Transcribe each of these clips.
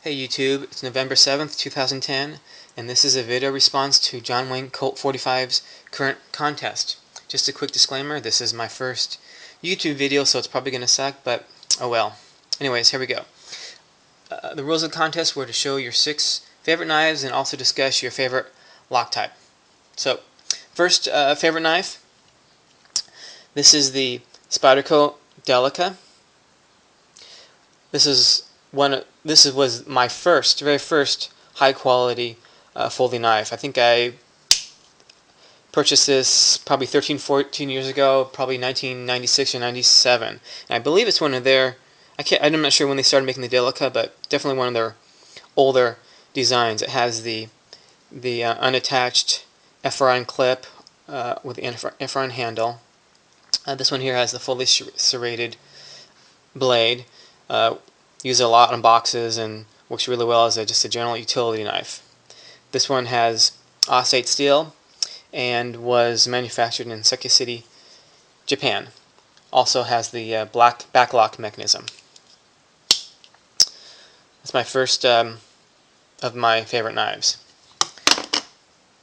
Hey YouTube, it's November 7th, 2010, and this is a video response to John Wayne Colt 45's current contest. Just a quick disclaimer, this is my first YouTube video, so it's probably going to suck, but oh well. Anyways, here we go. The rules of the contest were to show your 6 favorite knives and also discuss your favorite lock type. So, first favorite knife. This is the Spyderco Delica. This was my very first high quality folding knife. I think I purchased this probably 13-14 years ago, probably 1996 or 97. And I believe it's one of their, I'm not sure when they started making the Delica, but definitely one of their older designs. It has the unattached Efron clip with the Efron handle. This one here has the fully serrated blade. Use it a lot on boxes and works really well as just a general utility knife. This one has Osate steel and was manufactured in Seki City, Japan. Also has the black backlock mechanism. That's my first of my favorite knives.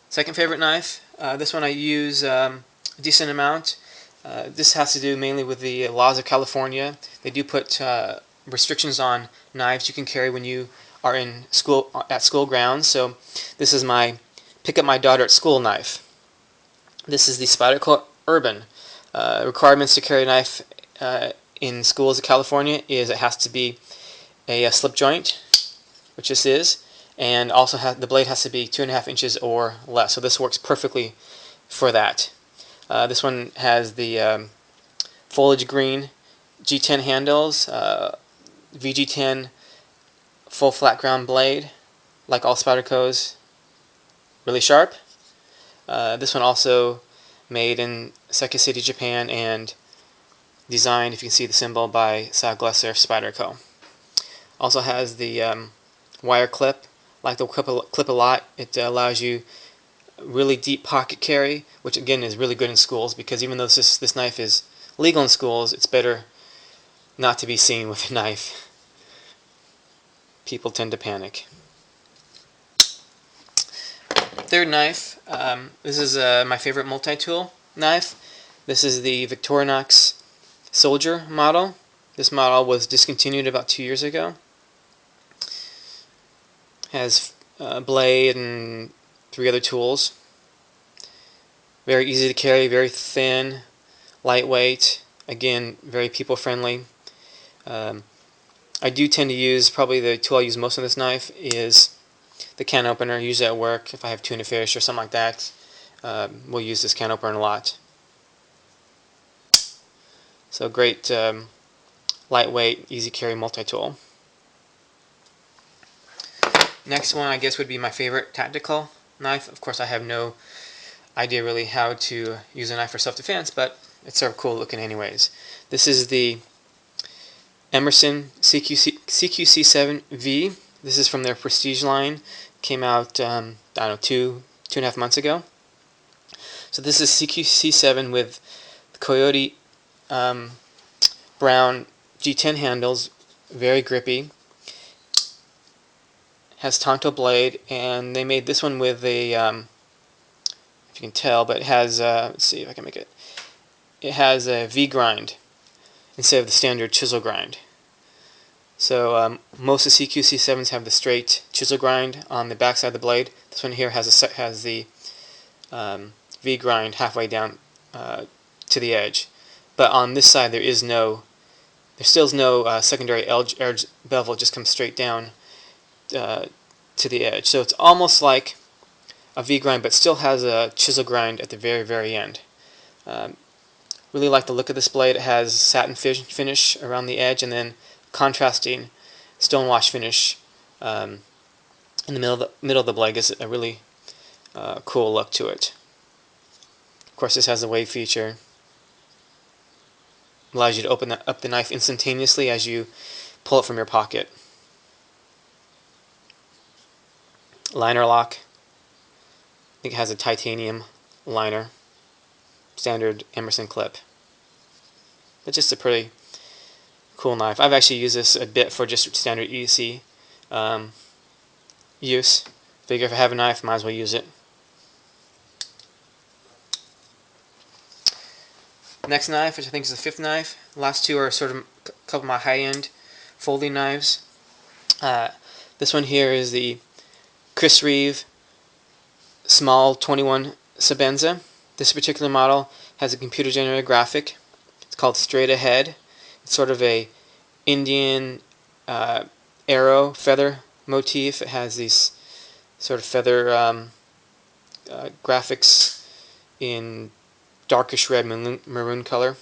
Second favorite knife, this one I use a decent amount. This has to do mainly with the laws of California. They do put restrictions on knives you can carry when you are in school at school grounds. So this is my pick up my daughter at school knife. This is the Spyderco Urban. Requirements to carry a knife in schools of California is it has to be a slip joint, which this is, and also the blade has to be 2.5 inches or less. So this works perfectly for that. This one has the foliage green G10 handles, VG10 full flat ground blade, like all Spydercos, really sharp. This one also made in Seki City, Japan, and designed, if you can see the symbol, by Sal Glesser Spyderco. Also has the wire clip, like the clip a lot. It allows you really deep pocket carry, which again is really good in schools, because even though this knife is legal in schools, it's better not to be seen with a knife. People tend to panic. Third knife, this is my favorite multi-tool knife. This is the Victorinox Soldier model. This model was discontinued about 2 years ago. Has a blade and 3 other tools. Very easy to carry, very thin, lightweight, again, very people friendly. I do tend to use, probably the tool I use most on this knife is the can opener. Usually at work, if I have tuna fish or something like that, we'll use this can opener a lot. So great, lightweight, easy carry multi-tool. Next one I guess would be my favorite tactical knife. Of course I have no idea really how to use a knife for self-defense, but it's sort of cool looking anyways. This is the Emerson CQC7V. This is from their Prestige line. Came out, I don't know, two and a half months ago. So this is CQC7 with the Coyote brown G10 handles, very grippy. Has Tonto blade, and they made this one with a, if you can tell, but it has, let's see if I can make it. It has a V-grind instead of the standard chisel grind. So most of the CQC7s have the straight chisel grind on the back side of the blade. This one here has the V-grind halfway down to the edge. But on this side there still is no secondary edge bevel. It just comes straight down to the edge. So it's almost like a V-grind, but still has a chisel grind at the very, very end. Really like the look of this blade. It has satin finish around the edge, and then contrasting stonewash finish in the middle of the blade gives it a really cool look to it. Of course, this has the wave feature. Allows you to open up the knife instantaneously as you pull it from your pocket. Liner lock. I think it has a titanium liner. Standard Emerson clip. But just a pretty cool knife. I've actually used this a bit for just standard EDC use. Figure if I have a knife, might as well use it. Next knife, which I think is the fifth knife. The last two are sort of a couple of my high-end folding knives. This one here is the Chris Reeve Small 21 Sebenza. This particular model has a computer-generated graphic. It's called Straight Ahead. It's sort of a Indian arrow feather motif. It has these sort of feather graphics in darkish red maroon color.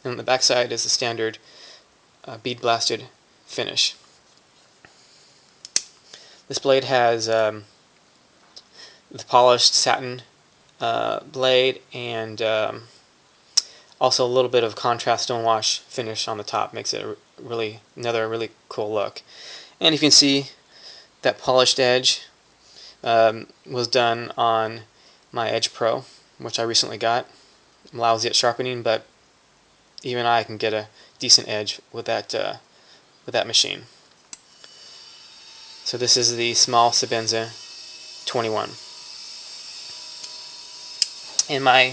And on the back side is the standard bead blasted finish. This blade has the polished satin blade and also a little bit of contrast stonewash finish on the top. Makes it another really cool look. And you can see that polished edge was done on my Edge Pro, which I recently got. I'm lousy at sharpening, but even I can get a decent edge with that machine. So this is the Small Sebenza 21. And my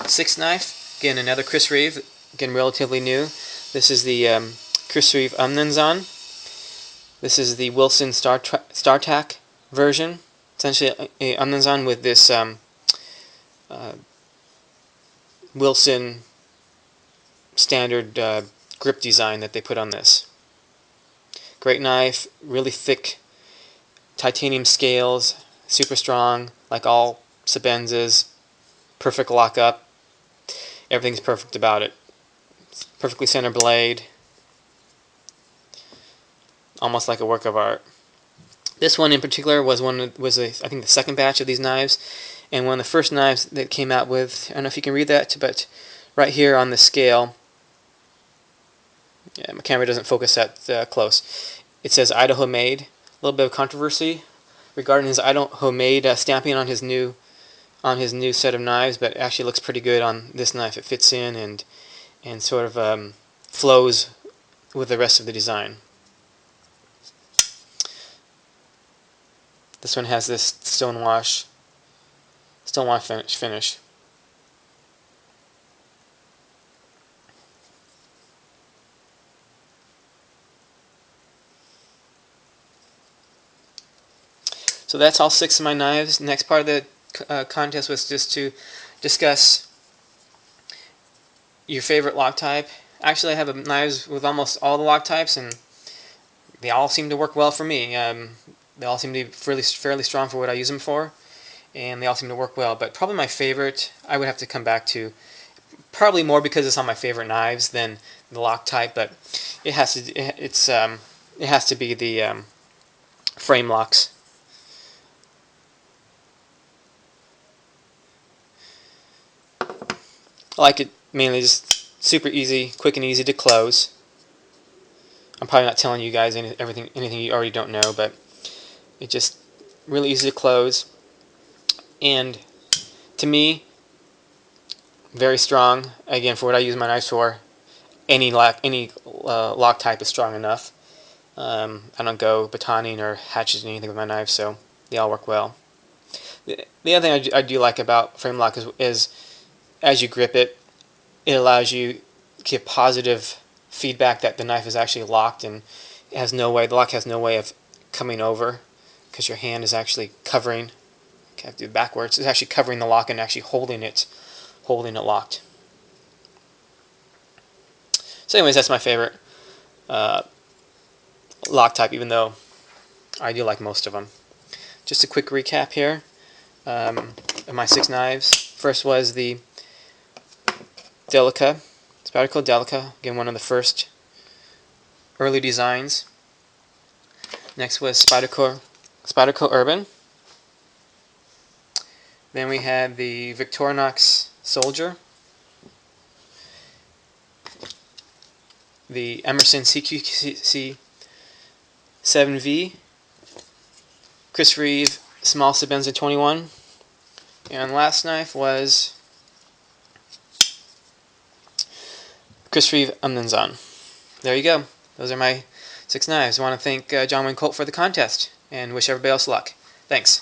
sixth knife, again another Chris Reeve, again relatively new. This is the Chris Reeve Umnenzon. This is the Wilson StarTac version. Essentially a Umnenzon with this Wilson standard grip design that they put on this. Great knife, really thick titanium scales, super strong, like all Sebenzas. Perfect lockup. Everything's perfect about it. It's perfectly center blade. Almost like a work of art. This one in particular was I think the second batch of these knives, and one of the first knives that came out with. I don't know if you can read that, but right here on the scale, yeah, my camera doesn't focus that close. It says Idaho made. A little bit of controversy regarding his Idaho made stamping on his new set of knives, but it actually looks pretty good on this knife. It fits in and sort of flows with the rest of the design. This one has this stonewash finish. So that's all 6 of my knives. Next part of the contest was just to discuss your favorite lock type. Actually, I have knives with almost all the lock types, and they all seem to work well for me. They all seem to be fairly strong for what I use them for, and they all seem to work well. But probably my favorite, I would have to come back to, probably more because it's on my favorite knives than the lock type. But it has to be the frame locks. I like it mainly just super easy, quick and easy to close. I'm probably not telling you guys anything you already don't know, but it's just really easy to close, and to me, very strong. Again, for what I use my knives for, any lock type is strong enough. I don't go batoning or hatcheting anything with my knives, so they all work well. The other thing I do like about frame lock is as you grip it, it allows you to give positive feedback that the knife is actually locked, and the lock has no way of coming over, because your hand is actually covering. Okay, I have to do it backwards. It's actually covering the lock and actually holding it locked. So anyways, that's my favorite lock type, even though I do like most of them. Just a quick recap here of my 6 knives. First was the Delica, Spyderco Delica, again one of the first early designs. Next was Spyderco Urban. Then we had the Victorinox Soldier, the Emerson CQC 7V, Chris Reeve Small Sebenza 21, and last knife was Chris Reeve Umnenzon. There you go. Those are my Six Knives. I want to thank John Wayne Colt for the contest and wish everybody else luck. Thanks.